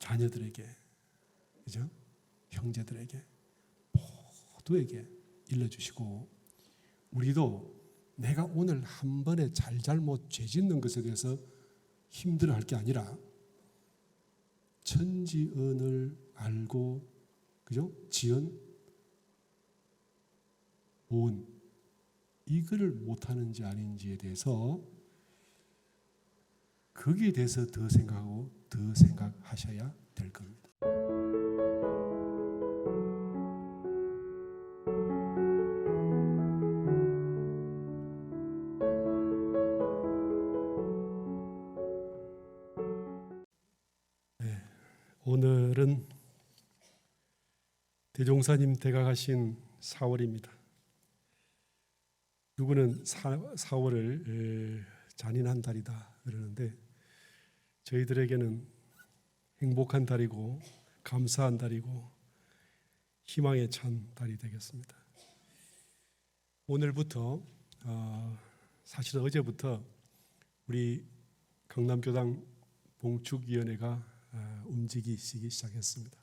자녀들에게, 그죠? 형제들에게, 모두에게 일러주시고, 우리도 내가 오늘 한 번에 잘잘못 죄 짓는 것에 대해서 힘들어할 게 아니라 천지언을 알고, 그죠? 지은 온, 이거를 못하는지 아닌지에 대해서 거기에 대해서 더 생각하고 더 생각하셔야 될 겁니다. 네, 오늘은 대종사님 대각하신 4월입니다. 누구는 4월을 잔인한 달이다 그러는데 저희들에게는 행복한 달이고 감사한 달이고 희망에 찬 달이 되겠습니다. 오늘부터 사실은 어제부터 우리 강남교당 봉축위원회가 움직이기 시작했습니다.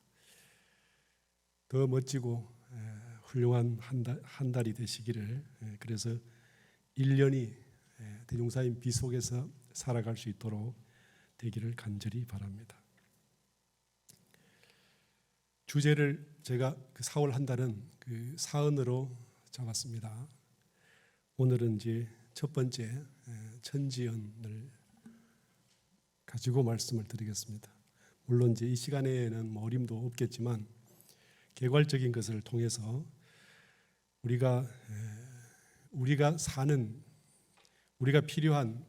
더 멋지고 훌륭한 한 달이 되시기를, 그래서 1년이 대종사님 비 속에서 살아갈 수 있도록 되기를 간절히 바랍니다. 주제를 제가 그 4월 한 달은 그 사언으로 잡았습니다. 오늘은 이제 첫 번째 천지언을 가지고 말씀을 드리겠습니다. 물론 이제 이 시간에는 뭐 어림도 없겠지만 개괄적인 것을 통해서 우리가 사는, 우리가 필요한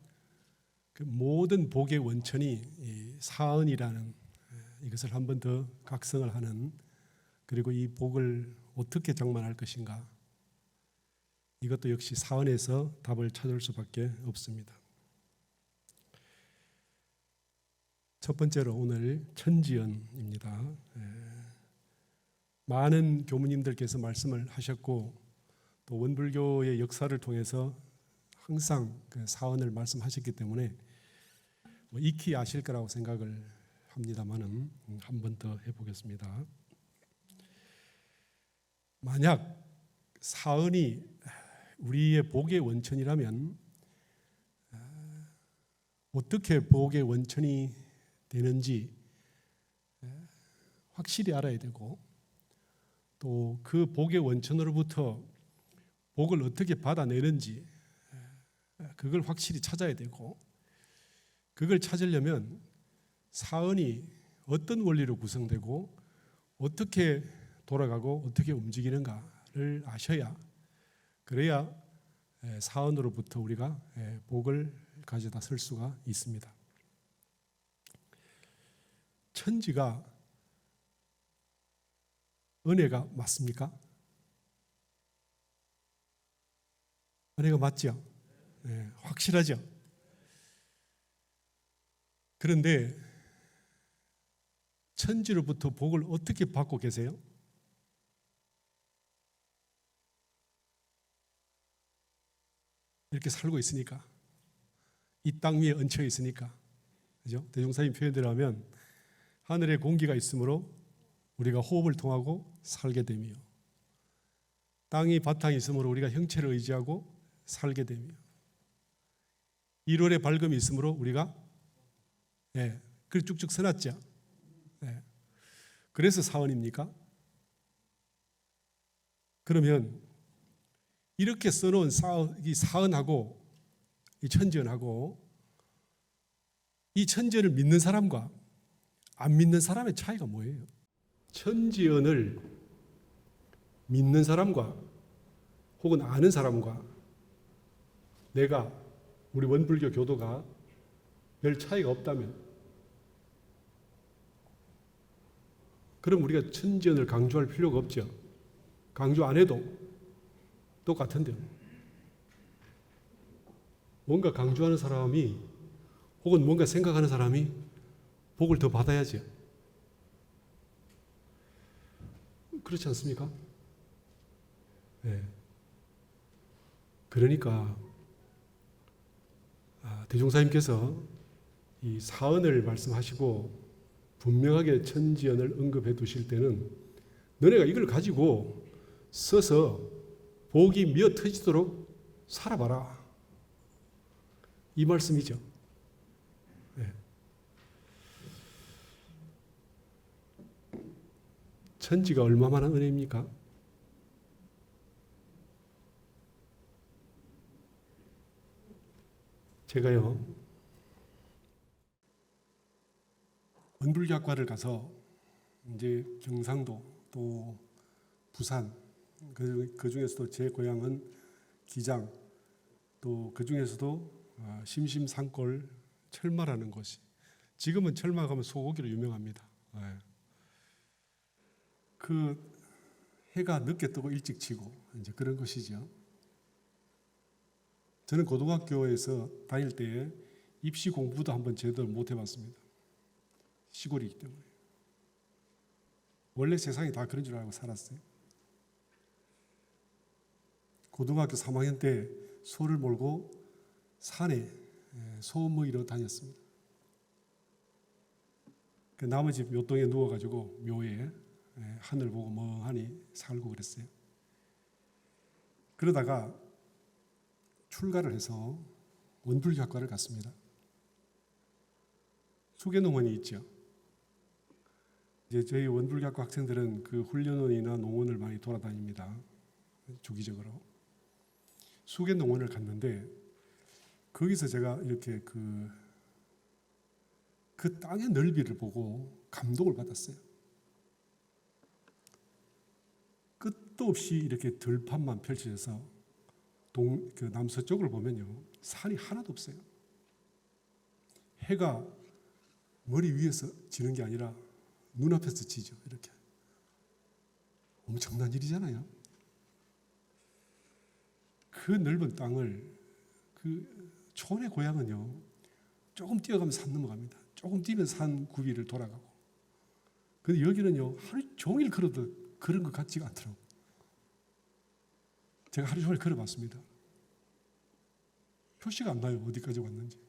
그 모든 복의 원천이 이 사언이라는 이것을 한 번 더 각성을 하는, 그리고 이 복을 어떻게 장만할 것인가, 이것도 역시 사언에서 답을 찾을 수밖에 없습니다. 첫 번째로 오늘 천지언입니다. 많은 교무님들께서 말씀을 하셨고 또 원불교의 역사를 통해서 항상 그 사언을 말씀하셨기 때문에 익히 아실 거라고 생각을 합니다만은 한 번 더 해보겠습니다. 만약 사언이 우리의 복의 원천이라면 어떻게 복의 원천이 되는지 확실히 알아야 되고, 또 그 복의 원천으로부터 복을 어떻게 받아내는지 그걸 확실히 찾아야 되고, 그걸 찾으려면 사언이 어떤 원리로 구성되고 어떻게 돌아가고 어떻게 움직이는가를 아셔야, 그래야 사언으로부터 우리가 복을 가져다 쓸 수가 있습니다. 천지가 은혜가 맞습니까? 은혜가 맞죠? 네, 확실하죠? 그런데 천지로부터 복을 어떻게 받고 계세요? 이렇게 살고 있으니까, 이 땅 위에 얹혀 있으니까, 그죠? 대종사님 표현대로 하면 하늘에 공기가 있으므로 우리가 호흡을 통하고 살게 되며, 땅이 바탕이 있으므로 우리가 형체를 의지하고 살게 되며, 1월에 밝음이 있으므로 우리가 그 쭉쭉 써놨죠. 그래서 사언입니까? 그러면 이렇게 써놓은 이 사언하고 이 천지언하고, 이 천지언을 믿는 사람과 안 믿는 사람의 차이가 뭐예요? 천지언을 믿는 사람과 혹은 아는 사람과 내가, 우리 원불교 교도가 별 차이가 없다면, 그럼 우리가 천지언을 강조할 필요가 없죠. 강조 안 해도 똑같은데요. 뭔가 강조하는 사람이 혹은 뭔가 생각하는 사람이 복을 더 받아야죠. 그렇지 않습니까? 네. 그러니까 대종사님께서 이 사언을 말씀하시고 분명하게 천지연을 언급해 두실 때는 너네가 이걸 가지고 써서 복이 미어 터지도록 살아봐라. 이 말씀이죠. 네. 천지가 얼마만한 은혜입니까? 제가요, 원불교학과를 가서 이제 경상도 또 부산, 그 중에서도 제 고향은 기장, 또 그 중에서도 심심산골 철마라는 곳이, 지금은 철마 가면 소고기로 유명합니다. 그 해가 늦게 뜨고 일찍 지고 이제 그런 것이죠. 저는 고등학교에서 다닐 때에 입시 공부도 한번 제대로 못 해봤습니다. 시골이기 때문에. 원래 세상이 다 그런 줄 알고 살았어요. 고등학교 3학년 때 소를 몰고 산에 소 먹이러 다녔습니다. 그 나머지 묘동에 누워가지고 묘에 하늘 보고 멍하니 살고 그랬어요. 그러다가 출가를 해서 원불교학과를 갔습니다. 수계농원이 있죠. 이제 저희 원불교학과 학생들은 그 훈련원이나 농원을 많이 돌아다닙니다. 주기적으로. 수계농원을 갔는데 거기서 제가 이렇게 그 땅의 넓이를 보고 감동을 받았어요. 끝도 없이 이렇게 들판만 펼쳐져서 그 남서쪽을 보면요, 산이 하나도 없어요. 해가 머리 위에서 지는 게 아니라 눈앞에서 지죠. 이렇게 엄청난 일이잖아요. 그 넓은 땅을, 그 촌의 고향은요, 조금 뛰어가면 산 넘어갑니다. 조금 뛰면 산 구비를 돌아가고. 근데 여기는요, 하루 종일 걸어도 그런 것 같지가 않더라고요. 제가 하루 종일 걸어봤습니다. 표시가 안 나요. 어디까지 왔는지.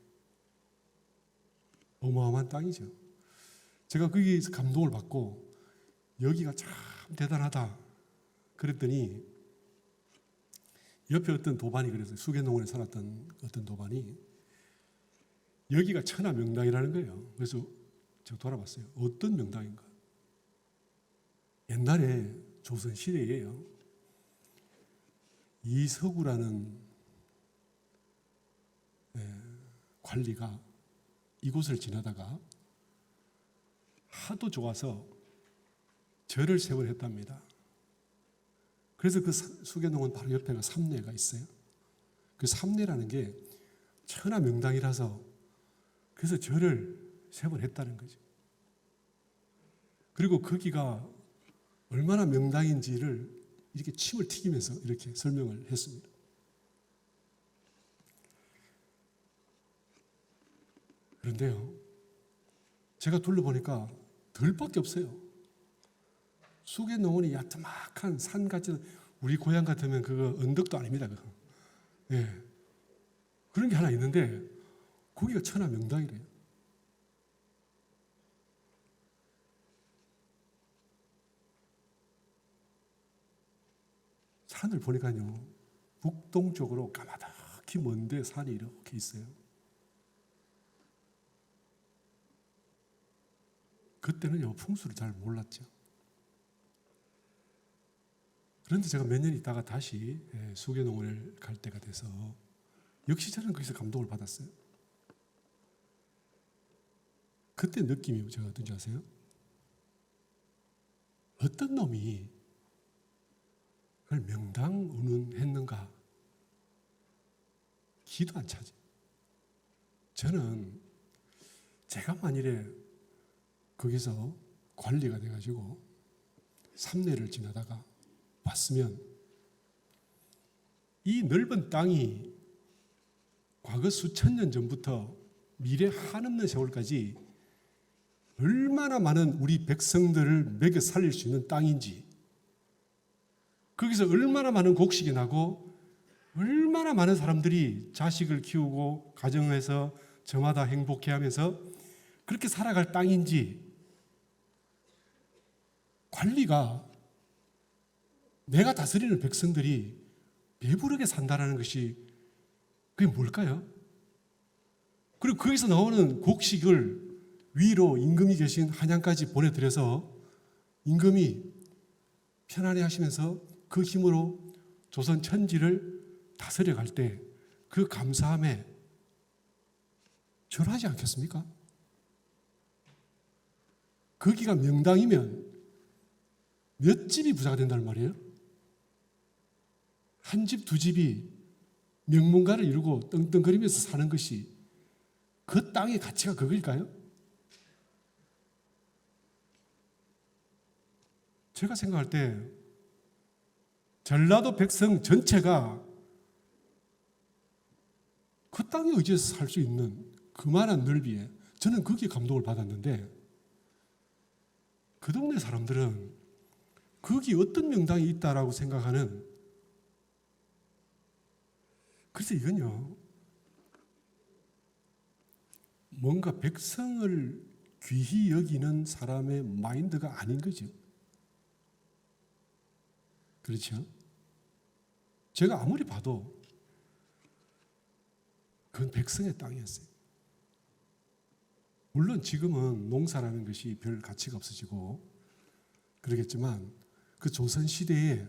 어마어마한 땅이죠. 제가 거기서 감동을 받고 여기가 참 대단하다 그랬더니 옆에 어떤 도반이 그랬어요. 수계농원에 살았던 어떤 도반이 여기가 천하명당이라는 거예요. 그래서 제가 돌아봤어요. 어떤 명당인가? 옛날에 조선시대에요. 이서구라는 관리가 이곳을 지나다가 하도 좋아서 절을 세월했답니다. 그래서 그 수계농원 바로 옆에가 삼례가 있어요. 그 삼례라는 게 천하명당이라서 그래서 절을 세월했다는 거죠. 그리고 거기가 얼마나 명당인지를 이렇게 침을 튀기면서 이렇게 설명을 했습니다. 그런데요, 제가 둘러보니까 들밖에 없어요. 수계농원이 야트막한 산같이, 우리 고향 같으면 그거 언덕도 아닙니다. 그거. 예. 그런 게 하나 있는데 거기가 천하명당이래요. 산을 보니까요, 북동쪽으로 까마득히 먼데 산이 이렇게 있어요. 그때는요, 풍수를 잘 몰랐죠. 그런데 제가 몇 년 있다가 다시 수계농원을 갈 때가 돼서 역시 저는 거기서 감동을 받았어요. 그때 느낌이 제가 어떤지 아세요? 어떤 놈이 그걸 명당 운운했는가? 기도 안 차지. 저는 제가 만일에 거기서 관리가 돼가지고 삼례를 지나다가 봤으면 이 넓은 땅이 과거 수천 년 전부터 미래 한없는 세월까지 얼마나 많은 우리 백성들을 먹여 살릴 수 있는 땅인지, 거기서 얼마나 많은 곡식이 나고 얼마나 많은 사람들이 자식을 키우고 가정에서 저마다 행복해하면서 그렇게 살아갈 땅인지 관리가 내가 다스리는 백성들이 배부르게 산다는 것이 그게 뭘까요? 그리고 거기서 나오는 곡식을 위로 임금이 계신 한양까지 보내드려서 임금이 편안해 하시면서 그 힘으로 조선 천지를 다스려 갈 때 그 감사함에 절하지 않겠습니까? 거기가 명당이면 몇 집이 부자가 된다는 말이에요? 한 집, 두 집이 명문가를 이루고 떵떵거리면서 사는 것이 그 땅의 가치가 그거일까요? 제가 생각할 때 전라도 백성 전체가 그 땅에 의지해서 살 수 있는 그만한 넓이에 저는 거기에 감동을 받았는데 그 동네 사람들은 거기 어떤 명당이 있다라고 생각하는 글쎄 이건요 뭔가 백성을 귀히 여기는 사람의 마인드가 아닌 거죠. 그렇죠? 제가 아무리 봐도 그건 백성의 땅이었어요. 물론 지금은 농사라는 것이 별 가치가 없어지고 그러겠지만 그 조선시대에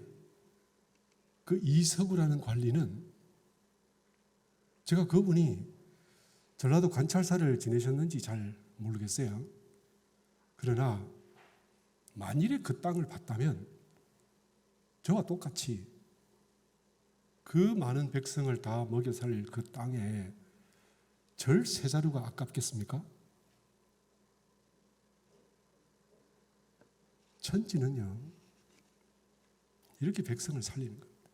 그 이서구라는 관리는 제가 그분이 전라도 관찰사를 지내셨는지 잘 모르겠어요. 그러나 만일에 그 땅을 봤다면 저와 똑같이 그 많은 백성을 다 먹여 살릴 그 땅에 절 세 자루가 아깝겠습니까? 천지는요 이렇게 백성을 살리는 겁니다.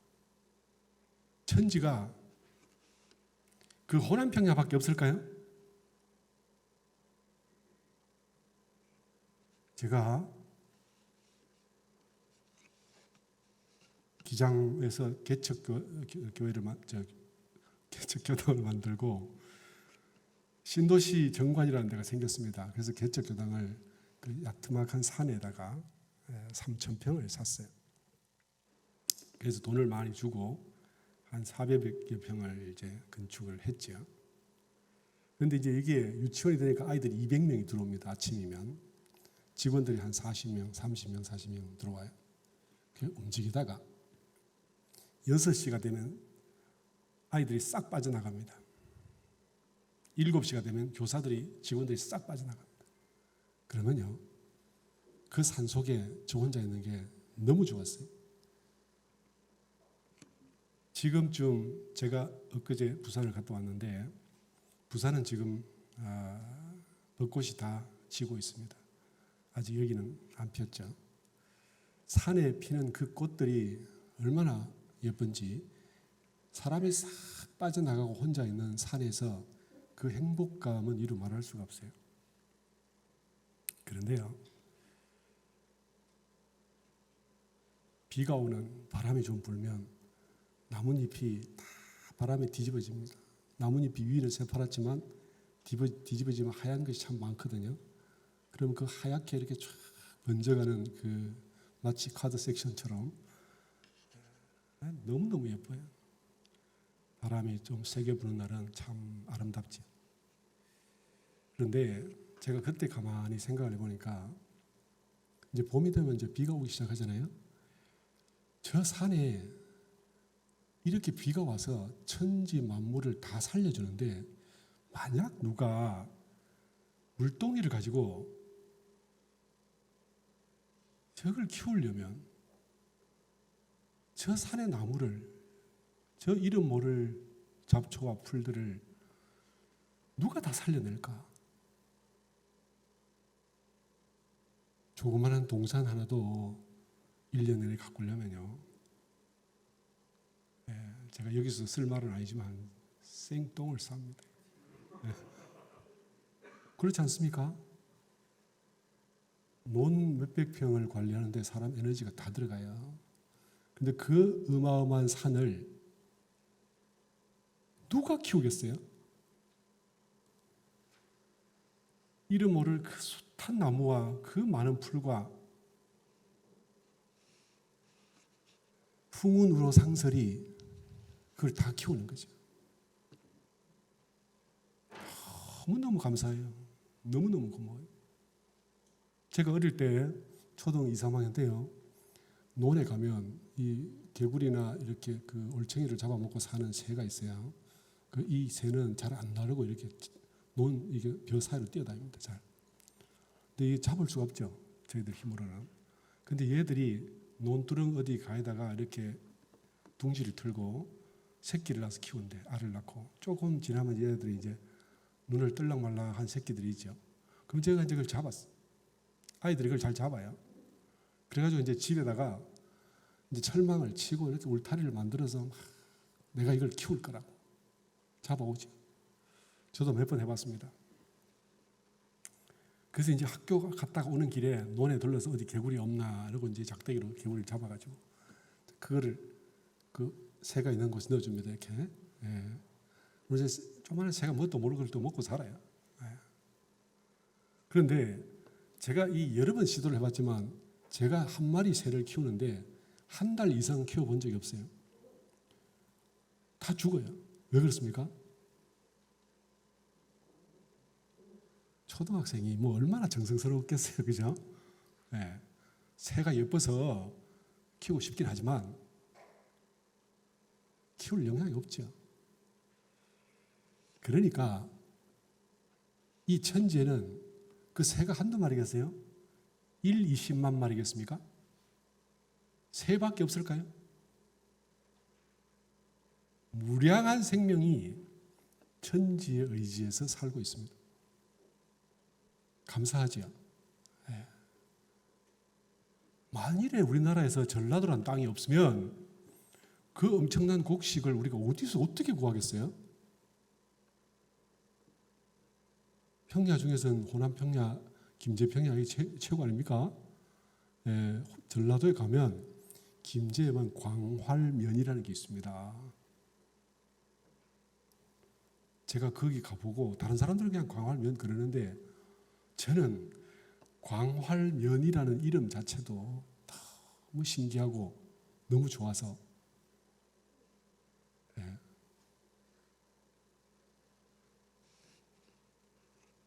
천지가 그 호남평야밖에 없을까요? 제가 기장에서 개척교당을 만들고 신도시 정관이라는 데가 생겼습니다. 그래서 개척교당을 그 야트막한 산에다가 3,000평을 샀어요. 그래서 돈을 많이 주고 한 400여 평을 이제 건축을 했죠. 그런데 이제 이게 유치원이 되니까 아이들이 200명이 들어옵니다. 아침이면 직원들이 한 40명, 30명, 40명 들어와요. 움직이다가 6시가 되면 아이들이 싹 빠져나갑니다. 7시가 되면 교사들이, 직원들이 싹 빠져나갑니다. 그러면요, 그 산속에 저 혼자 있는 게 너무 좋았어요. 지금쯤 제가 엊그제 부산을 갔다 왔는데 부산은 지금 벚꽃이 다 지고 있습니다. 아직 여기는 안 폈죠. 산에 피는 그 꽃들이 얼마나 예쁜지 사람이 싹 빠져나가고 혼자 있는 산에서 그 행복감은 이루 말할 수가 없어요. 그런데요, 비가 오는 바람이 좀 불면 나뭇잎이 다 바람에 뒤집어집니다. 나뭇잎이 위는 새파랗지만 뒤집어지면 하얀 것이 참 많거든요. 그러면 그 하얗게 이렇게 쫙 번져가는 그 마치 카드 섹션처럼 너무너무 예뻐요. 바람이 좀 세게 부는 날은 참 아름답지. 그런데 제가 그때 가만히 생각을 해보니까 이제 봄이 되면 이제 비가 오기 시작하잖아요. 저 산에 이렇게 비가 와서 천지 만물을 다 살려주는데 만약 누가 물동이를 가지고 저걸 키우려면 저 산의 나무를, 저 이름 모를 잡초와 풀들을 누가 다 살려낼까? 조그마한 동산 하나도 1년 내내 가꾸려면요, 제가 여기서 쓸 말은 아니지만 생똥을 쌉니다. 그렇지 않습니까? 논 몇백 평을 관리하는데 사람 에너지가 다 들어가요. 근데 그 어마어마한 산을 누가 키우겠어요? 이름 모를 그 숱한 나무와 그 많은 풀과 풍운으로 상설이 그걸 다 키우는 거죠. 너무너무 감사해요. 너무너무 고마워요. 제가 어릴 때 초등 2, 3학년 때요. 논에 가면 이 개구리나 이렇게 그 올챙이를 잡아먹고 사는 새가 있어요. 이 새는 잘 안 나르고 이렇게 이게 벼 사이로 뛰어다닙니다. 잘. 근데 이게 잡을 수가 없죠. 저희들 힘으로는. 근데 얘들이 논두렁 어디 가에다가 이렇게 둥지를 틀고 새끼를 낳아서 키운대. 알을 낳고. 조금 지나면 얘들이 이제 눈을 뜰랑말랑한 새끼들이 있죠. 그럼 제가 이제 그걸 잡았어. 아이들이 그걸 잘 잡아요. 그래가지고 이제 집에다가 이제 철망을 치고 이렇게 울타리를 만들어서 내가 이걸 키울 거라고 잡아오지. 저도 몇 번 해봤습니다. 그래서 이제 학교 갔다가 오는 길에 논에 들러서 어디 개구리 없나 이러고 이제 작대기로 개구리를 잡아가지고 그거를 그 새가 있는 곳에 넣어줍니다. 이렇게. 예. 그래서 조그마한 새가 뭣도 모르고 그걸 또 먹고 살아요. 예. 그런데 제가 이 여러 번 시도를 해봤지만 제가 한 마리 새를 키우는데 한 달 이상 키워본 적이 없어요. 다 죽어요. 왜 그렇습니까? 초등학생이 뭐 얼마나 정성스러웠겠어요. 그죠? 네. 새가 예뻐서 키우고 싶긴 하지만 키울 영향이 없죠. 그러니까 이 천지에는 그 새가 한두 마리겠어요? 1, 20만 마리겠습니까? 새밖에 없을까요? 무량한 생명이 천지의 의지에서 살고 있습니다. 감사하지요. 네. 만일에 우리나라에서 전라도란 땅이 없으면 그 엄청난 곡식을 우리가 어디서 어떻게 구하겠어요? 평야 중에서는 호남평야, 김제평야가 최고 아닙니까? 예, 전라도에 가면 김제에만 광활면이라는 게 있습니다. 제가 거기 가보고 다른 사람들은 그냥 광활면 그러는데 저는 광활면이라는 이름 자체도 너무 신기하고 너무 좋아서 예.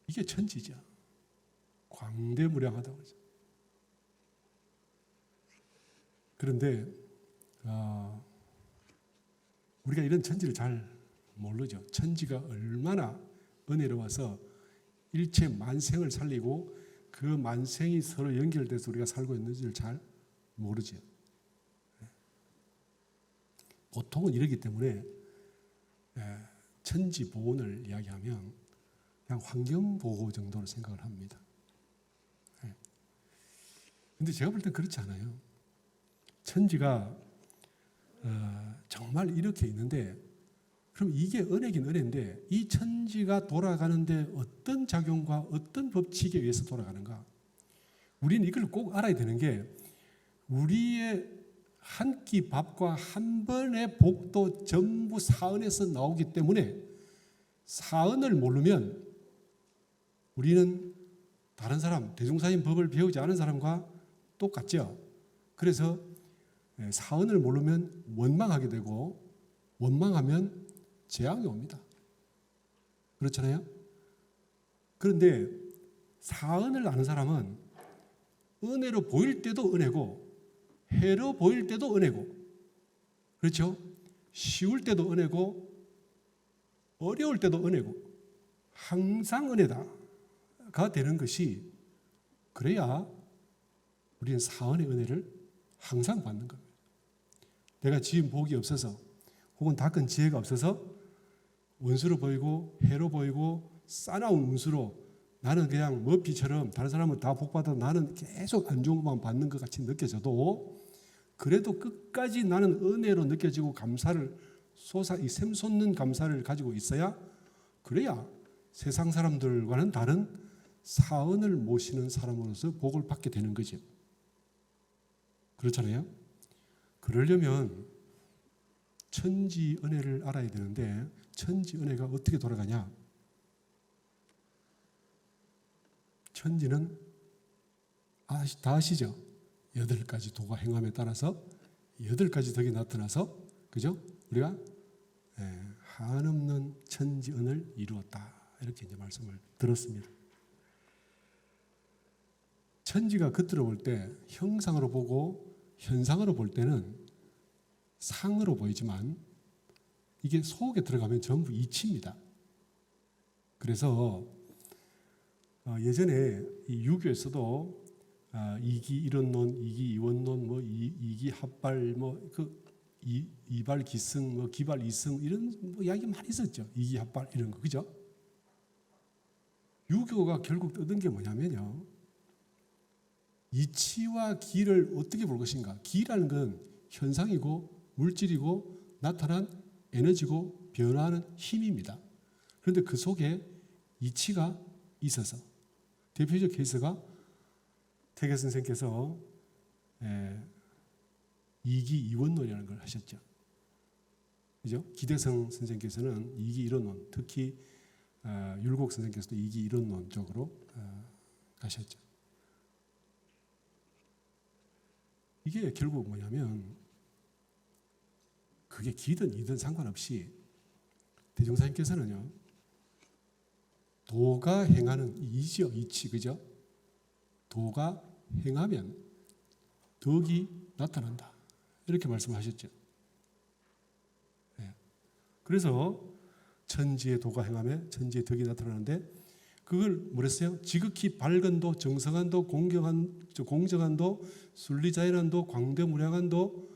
이게 천지죠. 광대무량하다고 그러죠. 그런데 우리가 이런 천지를 잘 모르죠. 천지가 얼마나 은혜로워서 일체 만생을 살리고 그 만생이 서로 연결돼서 우리가 살고 있는지를 잘 모르죠. 보통은 이러기 때문에 천지 보온을 이야기하면 그냥 환경 보호 정도로 생각을 합니다. 그런데 제가 볼 땐 그렇지 않아요. 천지가 정말 이렇게 있는데 그럼 이게 은혜긴 은혜인데 이 천지가 돌아가는데 어떤 작용과 어떤 법칙에 의해서 돌아가는가? 우리는 이걸 꼭 알아야 되는 게 우리의 한 끼 밥과 한 번의 복도 전부 사은에서 나오기 때문에 사은을 모르면 우리는 다른 사람, 대종사님 법을 배우지 않은 사람과 똑같죠. 그래서 사은을 모르면 원망하게 되고 원망하면 재앙이 옵니다. 그렇잖아요? 그런데 사은을 아는 사람은 은혜로 보일 때도 은혜고 해로 보일 때도 은혜고 그렇죠? 쉬울 때도 은혜고 어려울 때도 은혜고 항상 은혜다가 되는 것이 그래야 우리는 사은의 은혜를 항상 받는 겁니다. 내가 지은 복이 없어서 혹은 닦은 지혜가 없어서 원수로 보이고 해로 보이고 싸나운 운수로 나는 그냥 머피처럼 다른 사람은 다 복받아도 나는 계속 안 좋은 것만 받는 것 같이 느껴져도 그래도 끝까지 나는 은혜로 느껴지고 감사를 이 샘솟는 감사를 가지고 있어야 그래야 세상 사람들과는 다른 사은을 모시는 사람으로서 복을 받게 되는 거죠. 그렇잖아요? 그러려면 천지 은혜를 알아야 되는데 천지 은혜가 어떻게 돌아가냐? 천지는 다 아시죠? 8가지 도가 행함에 따라서 8가지 덕이 나타나서 그죠? 우리가 한없는 천지은을 이루었다. 이렇게 이제 말씀을 들었습니다. 천지가 겉으로 볼 때 형상으로 보고 현상으로 볼 때는 상으로 보이지만 이게 속에 들어가면 전부 이치입니다. 그래서 예전에 이 유교에서도 이기 이론론, 이기 이원론, 뭐 이기 합발, 뭐 그 이발 기승, 뭐 기발 이승 이런 뭐 이야기 많이 있었죠. 이기 합발 이런 거 그죠? 유교가 결국 얻은 게 뭐냐면요. 이치와 기를 어떻게 볼 것인가? 기라는 건 현상이고 물질이고 나타난 에너지고 변화하는 힘입니다. 그런데 그 속에 이치가 있어서 대표적 케이스가 태계 선생께서 이기 이원론이라는 걸 하셨죠. 그죠? 기대성 선생께서는 이기 이론론, 특히 율곡 선생께서도 이기 이론론 쪽으로 가셨죠. 이게 결국 뭐냐면 그게 기든 이든 상관없이 대종사님께서는요 도가 행하는 이지요 이치 그죠? 도가 행하면 덕이 나타난다 이렇게 말씀하셨죠. 그래서 천지의 도가 행하면 천지의 덕이 나타나는데 그걸 뭐랬어요? 지극히 밝은 도, 정성한 도, 공정한 도, 순리자연한 도, 광대무량한 도,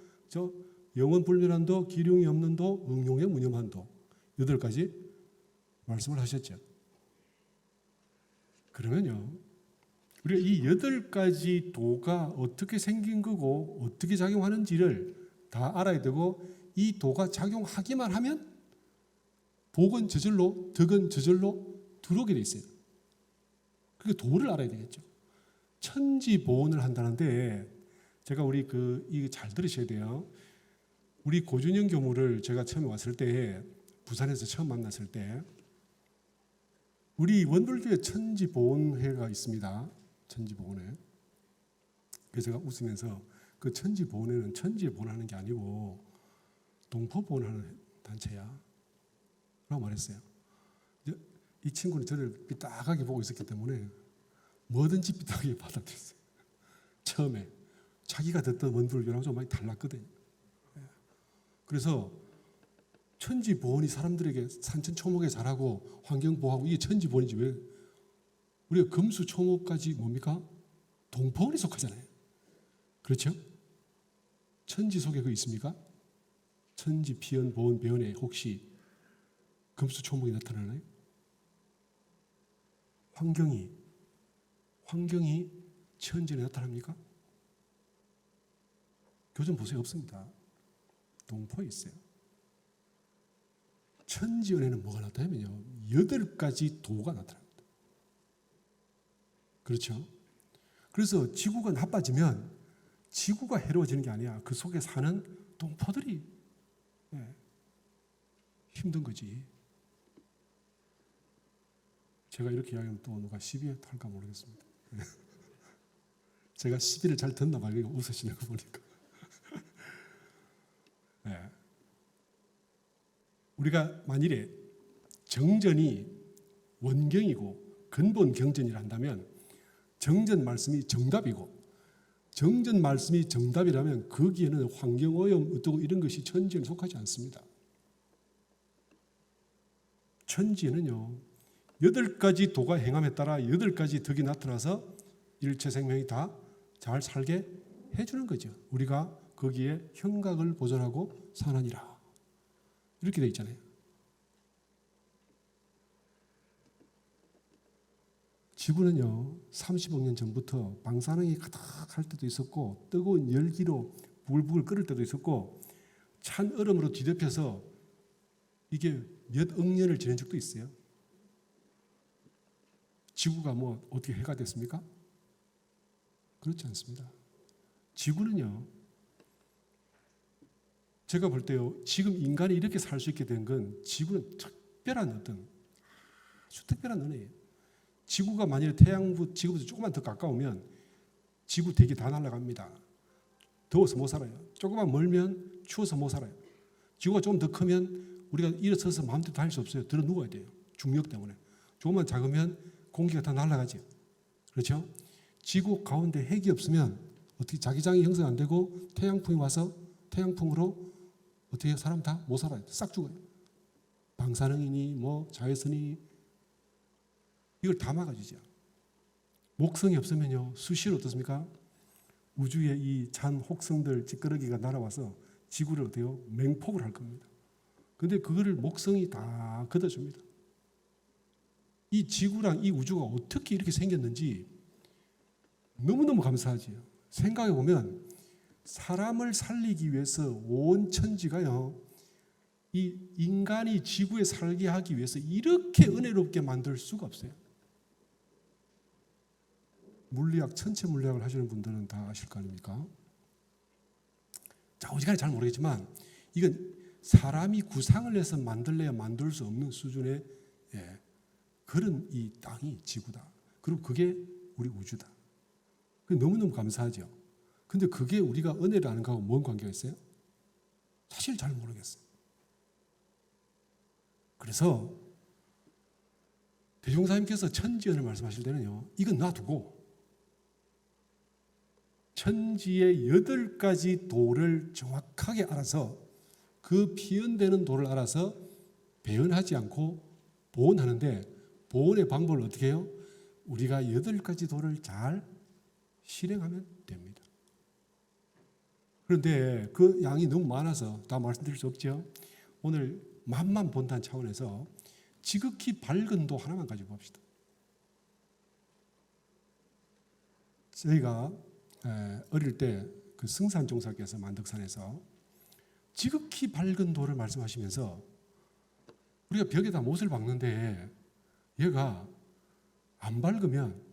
영원불멸한 도, 기륭이 없는 도, 응용의 무념한 도 8가지 말씀을 하셨죠. 그러면요 우리가 이 8가지 도가 어떻게 생긴 거고 어떻게 작용하는지를 다 알아야 되고 이 도가 작용하기만 하면 복은 저절로 덕은 저절로 들어오게 돼 있어요. 그게 도를 알아야 되겠죠. 천지보온을 한다는데 제가 우리 이거 잘 들으셔야 돼요. 우리 고준영 교무를 제가 처음에 왔을 때 부산에서 처음 만났을 때 우리 원불교에 천지보온회가 있습니다. 천지보온회. 그래서 제가 웃으면서 그 천지보온회는 천지에 보온하는 게 아니고 동포보온하는 단체야 라고 말했어요. 이 친구는 저를 삐딱하게 보고 있었기 때문에 뭐든지 삐딱하게 받아들였어요. 처음에 자기가 듣던 원불교랑 좀 많이 달랐거든요. 그래서 천지보온이 사람들에게 산천초목에 잘하고 환경보호하고 이게 천지보온이지 왜 우리가 금수초목까지 뭡니까? 동포원에 속하잖아요. 그렇죠? 천지 속에 그 있습니까? 천지 피연 보온 배연에 혹시 금수초목이 나타나나요? 환경이 천지에 나타납니까? 교정 보세요. 없습니다. 동포에 있어요. 천지연에는 뭐가 나타나면요 8가지 도가 나타납니다. 그렇죠? 그래서 지구가 나빠지면 지구가 해로워지는 게 아니야. 그 속에 사는 동포들이 힘든 거지. 제가 이렇게 이야기하면 또 누가 시비 할까 모르겠습니다. 제가 시비를 잘 듣나 봐요. 웃으시는 거 보니까. 우리가 만일에 정전이 원경이고 근본 경전이라 한다면 정전 말씀이 정답이고 정전 말씀이 정답이라면 거기에는 환경오염 어떠고 이런 것이 천지에 속하지 않습니다. 천지에는요 8가지 도가 행함에 따라 8가지 덕이 나타나서 일체 생명이 다 잘 살게 해주는 거죠. 우리가 거기에 형각을 보존하고 사느니라 이렇게 되어 있잖아요. 지구는요 30억 년 전부터 방사능이 가득할 때도 있었고 뜨거운 열기로 부글부글 끓을 때도 있었고 찬 얼음으로 뒤덮여서 이게 몇 억 년을 지낸 적도 있어요. 지구가 뭐 어떻게 해가 됐습니까? 그렇지 않습니다. 지구는요 제가 볼 때요 지금 인간이 이렇게 살 수 있게 된 건 지구는 특별한 아주 특별한 은혜예요. 지구가 만일 지구보다 조금만 더 가까우면 지구 대기 다 날아갑니다. 더워서 못 살아요. 조금만 멀면 추워서 못 살아요. 지구가 좀 더 크면 우리가 일어서서 마음대로 다닐 수 없어요. 들어 누워야 돼요. 중력 때문에. 조금만 작으면 공기가 다 날아가죠. 그렇죠? 지구 가운데 핵이 없으면 어떻게 자기장이 형성 안 되고 태양풍이 와서 태양풍으로 어떻게 사람 다 못 살아요. 싹 죽어요. 방사능이니 뭐 자외선이 이걸 다 막아주죠. 목성이 없으면요. 수시로 어떻습니까? 우주의 이 잔 혹성들 찌끄러기가 날아와서 지구를 어때요? 맹폭을 할 겁니다. 그런데 그거를 목성이 다 걷어줍니다. 이 지구랑 이 우주가 어떻게 이렇게 생겼는지 너무너무 감사하지요. 생각해 보면 사람을 살리기 위해서 온 천지가요, 이 인간이 지구에 살게 하기 위해서 이렇게 은혜롭게 만들 수가 없어요. 물리학, 천체 물리학을 하시는 분들은 다 아실 거 아닙니까? 자, 어지간히 잘 모르겠지만 이건 사람이 구상을 해서 만들래야 만들 수 없는 수준의 그런 이 땅이 지구다. 그리고 그게 우리 우주다. 너무너무 감사하죠. 근데 그게 우리가 은혜를 아는 거하고 뭔 관계가 있어요? 사실 잘 모르겠어요. 그래서 대종사님께서 천지연을 말씀하실 때는요, 이건 놔두고 천지의 8가지 도를 정확하게 알아서 그 피연되는 도를 알아서 배연하지 않고 보온하는데, 보온의 방법을 어떻게 해요? 우리가 8가지 도를 잘 실행하면 됩니다. 그런데 그 양이 너무 많아서 다 말씀드릴 수 없죠. 오늘 맛만 본다는 차원에서 지극히 밝은 도 하나만 가지고 봅시다. 저희가 어릴 때 그 승산종사께서 만덕산에서 지극히 밝은 도를 말씀하시면서 우리가 벽에다 못을 박는데 얘가 안 밝으면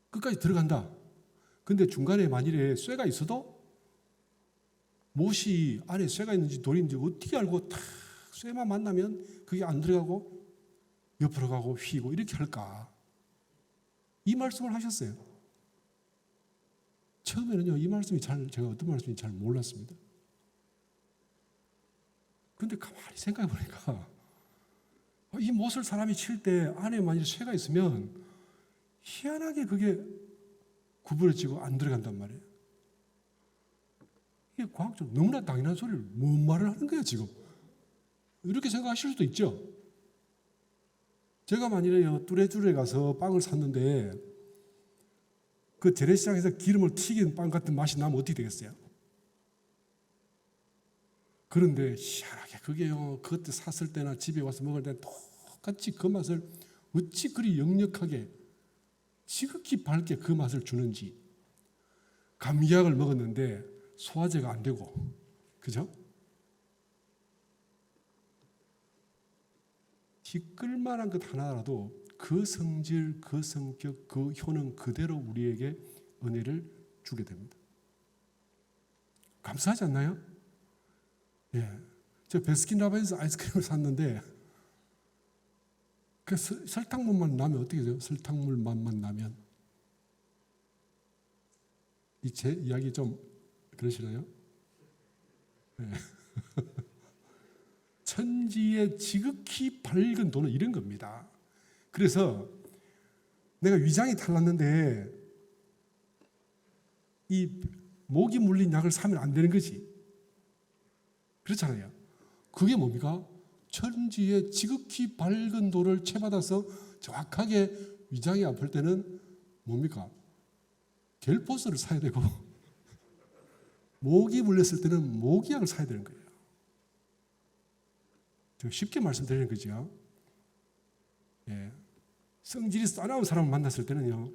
끝까지 들어간다. 근데 중간에 만일에 쇠가 있어도 못이 안에 쇠가 있는지 돌인지 어떻게 알고 탁 쇠만 만나면 그게 안 들어가고 옆으로 가고 휘고 이렇게 할까? 이 말씀을 하셨어요. 처음에는요, 이 말씀이 제가 어떤 말씀인지 잘 몰랐습니다. 그런데 가만히 생각해 보니까 이 못을 사람이 칠 때 안에 만일 쇠가 있으면 희한하게 그게 구부러지고 안 들어간단 말이에요. 이게 과학적으로 너무나 당연한 소리를 뭔 말을 하는 거야 지금. 이렇게 생각하실 수도 있죠. 제가 만일에 뚜레쥬레 가서 빵을 샀는데 그 재래시장에서 기름을 튀긴 빵 같은 맛이 나면 어떻게 되겠어요? 그런데 희한하게 그게요, 그때 샀을 때나 집에 와서 먹을 때 똑같이 그 맛을 어찌 그리 역력하게 지극히 밝게 그 맛을 주는지. 감기약을 먹었는데 소화제가 안 되고, 그죠? 티끌만한 것 하나라도 그 성질, 그 성격, 그 효능 그대로 우리에게 은혜를 주게 됩니다. 감사하지 않나요? 예, 저 베스킨라빈스 아이스크림을 샀는데 그 설탕물만 나면 어떻게 돼요? 설탕물 맛만 나면. 제 이야기 좀 그러시나요? 네. 천지의 지극히 밝은 도는 이런 겁니다. 그래서 내가 위장이 탈났는데 이 모기 물린 약을 사면 안 되는 거지. 그렇잖아요. 그게 뭡니까? 천지의 지극히 밝은 도를 채받아서 정확하게 위장이 아플 때는 뭡니까? 겔포스를 사야 되고 모기 물렸을 때는 모기약을 사야 되는 거예요. 쉽게 말씀드리는 거죠. 예. 성질이 싸나운 사람을 만났을 때는요,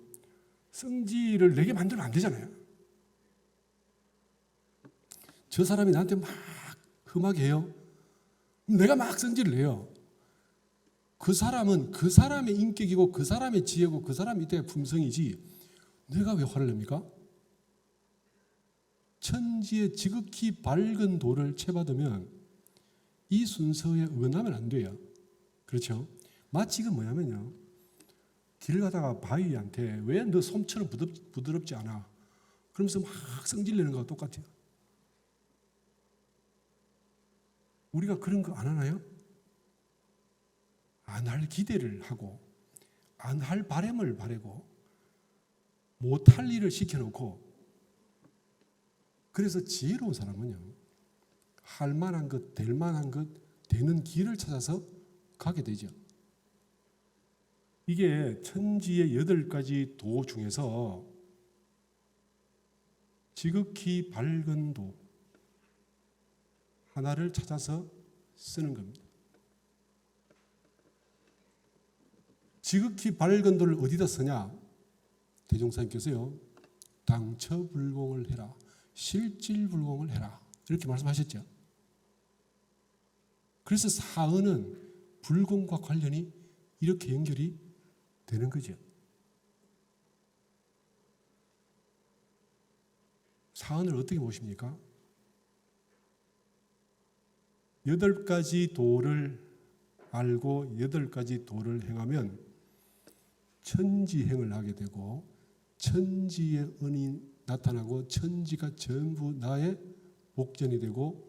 성질을 내게 만들면 안 되잖아요. 저 사람이 나한테 막 험하게 해요. 내가 막 성질을 내요. 그 사람은 그 사람의 인격이고 그 사람의 지혜고 그 사람의 이때의 품성이지 내가 왜 화를 냅니까? 천지의 지극히 밝은 도를 채받으면 이 순서에 어긋나면 안 돼요. 그렇죠? 마치 이건 뭐냐면요, 길 가다가 바위한테 왜 너 솜처럼 부드럽지 않아? 그러면서 막 성질내는 거와 똑같아요. 우리가 그런 거 안 하나요? 안 할 기대를 하고 안 할 바람을 바라고 못할 일을 시켜놓고, 그래서 지혜로운 사람은요, 할 만한 것, 될 만한 것, 되는 길을 찾아서 가게 되죠. 이게 천지의 8가지 도 중에서 지극히 밝은 도 하나를 찾아서 쓰는 겁니다. 지극히 밝은 도를 어디다 쓰냐? 대종사님께서요, 당처불공을 해라, 실질불공을 해라, 이렇게 말씀하셨죠. 그래서 사언은 불공과 관련이 이렇게 연결이 되는 거죠. 사언을 어떻게 보십니까? 8가지 도를 알고 8가지 도를 행하면 천지행을 하게 되고 천지의 은이 나타나고 천지가 전부 나의 목전이 되고,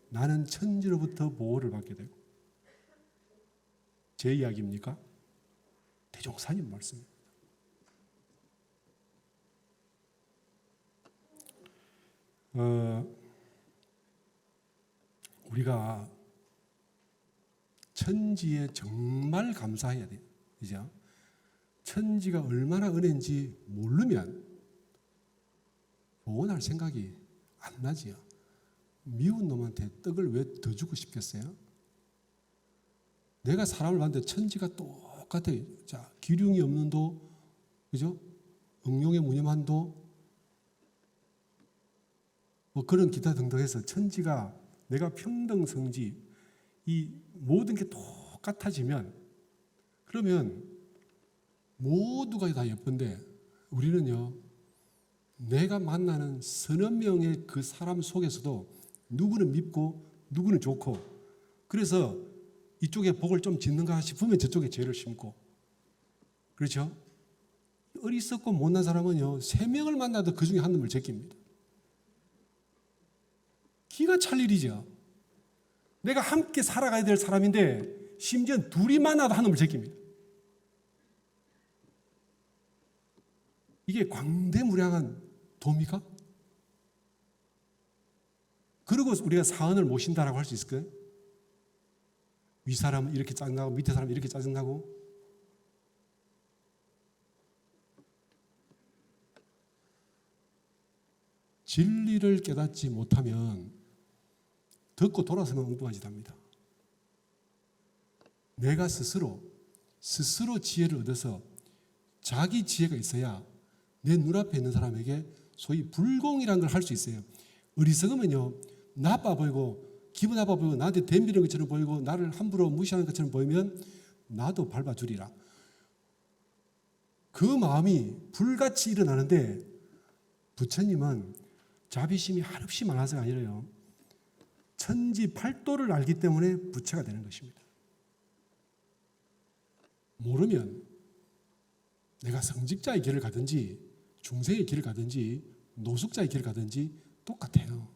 나는 천지로부터 보호를 받게 되고. 제 이야기입니까? 대종사님 말씀입니다. 우리가 천지에 정말 감사해야 돼요. 그죠? 천지가 얼마나 은혜인지 모르면 보호할 생각이 안 나지요. 미운 놈한테 떡을 왜 더 주고 싶겠어요? 내가 사람을 봤는데 천지가 똑같아요. 자, 기륭이 없는 도, 그죠? 응용의 무념한 도, 뭐 그런 기타 등등 해서 천지가 내가 평등성지, 이 모든 게 똑같아지면, 그러면 모두가 다 예쁜데 우리는요, 내가 만나는 서너 명의 그 사람 속에서도 누구는 밉고 누구는 좋고, 그래서 이쪽에 복을 좀 짓는가 싶으면 저쪽에 죄를 심고, 그렇죠? 어리석고 못난 사람은요, 3명을 만나도 그 중에 한 놈을 제낍니다. 기가 찰 일이죠. 내가 함께 살아가야 될 사람인데 심지어 둘이 만나도 한 놈을 제낍니다. 이게 광대무량한 도입니까? 그리고 우리가 사언을 모신다라고 할 수 있을까요? 윗사람은 이렇게 짜증나고 밑에 사람은 이렇게 짜증나고. 진리를 깨닫지 못하면 듣고 돌아서면 엉뚱한 짓 합니다. 내가 스스로 지혜를 얻어서 자기 지혜가 있어야 내 눈앞에 있는 사람에게 소위 불공이라는 걸 할 수 있어요. 어리석으면요, 나빠 보이고 기분 나빠 보이고 나한테 덤비는 것처럼 보이고 나를 함부로 무시하는 것처럼 보이면 나도 밟아주리라. 그 마음이 불같이 일어나는데 부처님은 자비심이 한없이 많아서가 아니라요, 천지팔도를 알기 때문에 부처가 되는 것입니다. 모르면 내가 성직자의 길을 가든지 중생의 길을 가든지 노숙자의 길을 가든지 똑같아요.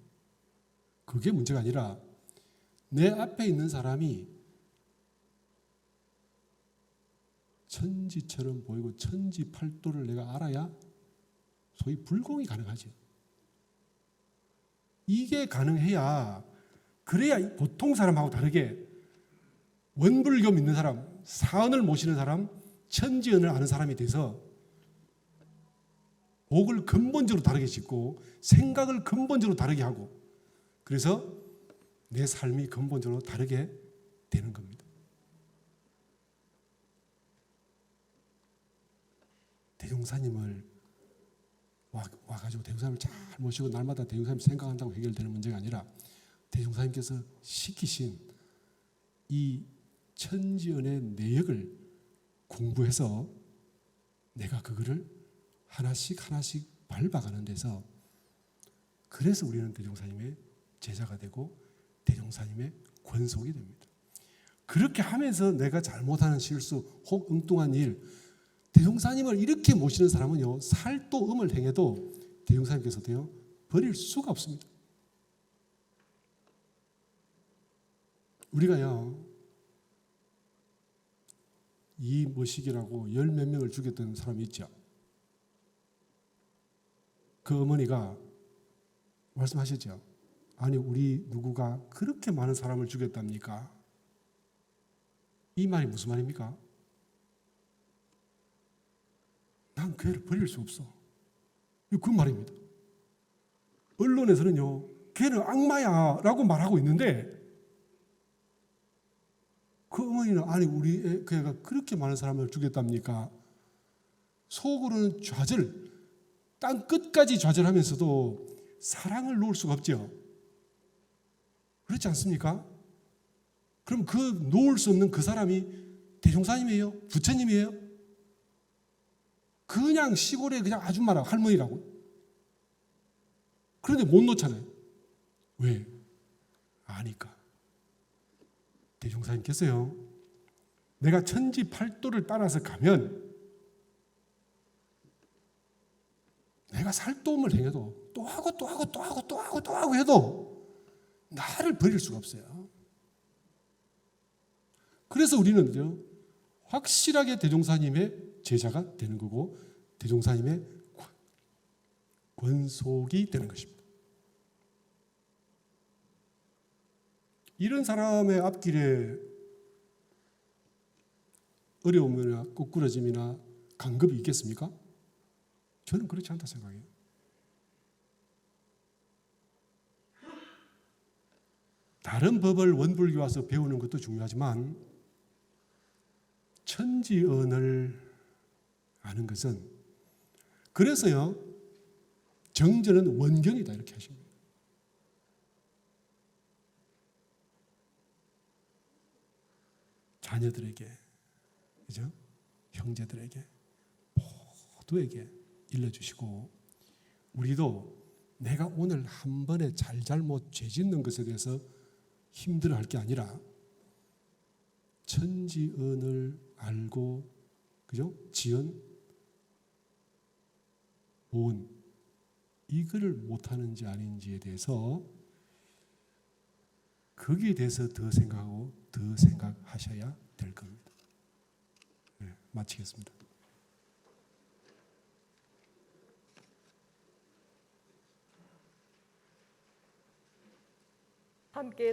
그게 문제가 아니라 내 앞에 있는 사람이 천지처럼 보이고 천지팔도를 내가 알아야 소위 불공이 가능하죠. 이게 가능해야, 그래야 보통 사람하고 다르게 원불교 믿는 사람, 사언을 모시는 사람, 천지언을 아는 사람이 돼서 복을 근본적으로 다르게 짓고 생각을 근본적으로 다르게 하고, 그래서 내 삶이 근본적으로 다르게 되는 겁니다. 대종사님을 와가지고 대종사님을 잘 모시고 날마다 대종사님 생각한다고 해결되는 문제가 아니라 대종사님께서 시키신 이 천지언의 내역을 공부해서 내가 그거를 하나씩 밟아가는 데서, 그래서 우리는 대종사님의 제자가 되고 대종사님의 권속이 됩니다. 그렇게 하면서 내가 잘못하는 실수 혹 엉뚱한 일, 대종사님을 이렇게 모시는 사람은요, 살도 음을 행해도 대종사님께서도요 버릴 수가 없습니다. 우리가요 이모식이라고 열 몇 명을 죽였던 사람이 있죠. 그 어머니가 말씀하셨죠. 아니 우리 누구가 그렇게 많은 사람을 죽였답니까? 이 말이 무슨 말입니까? 난 걔를 버릴 수 없어. 그 말입니다. 언론에서는요 걔는 악마야 라고 말하고 있는데 그 어머니는 아니 우리 걔가 그렇게 많은 사람을 죽였답니까? 속으로는 좌절, 땅 끝까지 좌절하면서도 사랑을 놓을 수가 없죠. 그렇지 않습니까? 그럼 그 놓을 수 없는 그 사람이 대종사님이에요? 부처님이에요? 그냥 시골에 그냥 아줌마라고 할머니라고. 그런데 못 놓잖아요. 왜? 아니까. 대종사님께서요 내가 천지팔도를 따라서 가면 내가 살도움을 행해도 또 하고 또 하고 또 하고 또 하고 또 하고 해도 나를 버릴 수가 없어요. 그래서 우리는요 확실하게 대종사님의 제자가 되는 거고 대종사님의 권속이 되는 것입니다. 이런 사람의 앞길에 어려움이나 꾸꾸러짐이나 간급이 있겠습니까? 저는 그렇지 않다 생각해요. 다른 법을 원불교 와서 배우는 것도 중요하지만 천지언을 아는 것은 그래서요 정전은 원경이다 이렇게 하십니다. 자녀들에게, 그죠? 형제들에게 모두에게 일러주시고 우리도 내가 오늘 한 번에 잘잘못 죄 짓는 것에 대해서 힘들어할 게 아니라 천지언을 알고 그죠? 지연 보은 이거를 못하는지 아닌지에 대해서 거기에 대해서 더 생각하고 더 생각하셔야 될 겁니다. 네, 마치겠습니다. 함께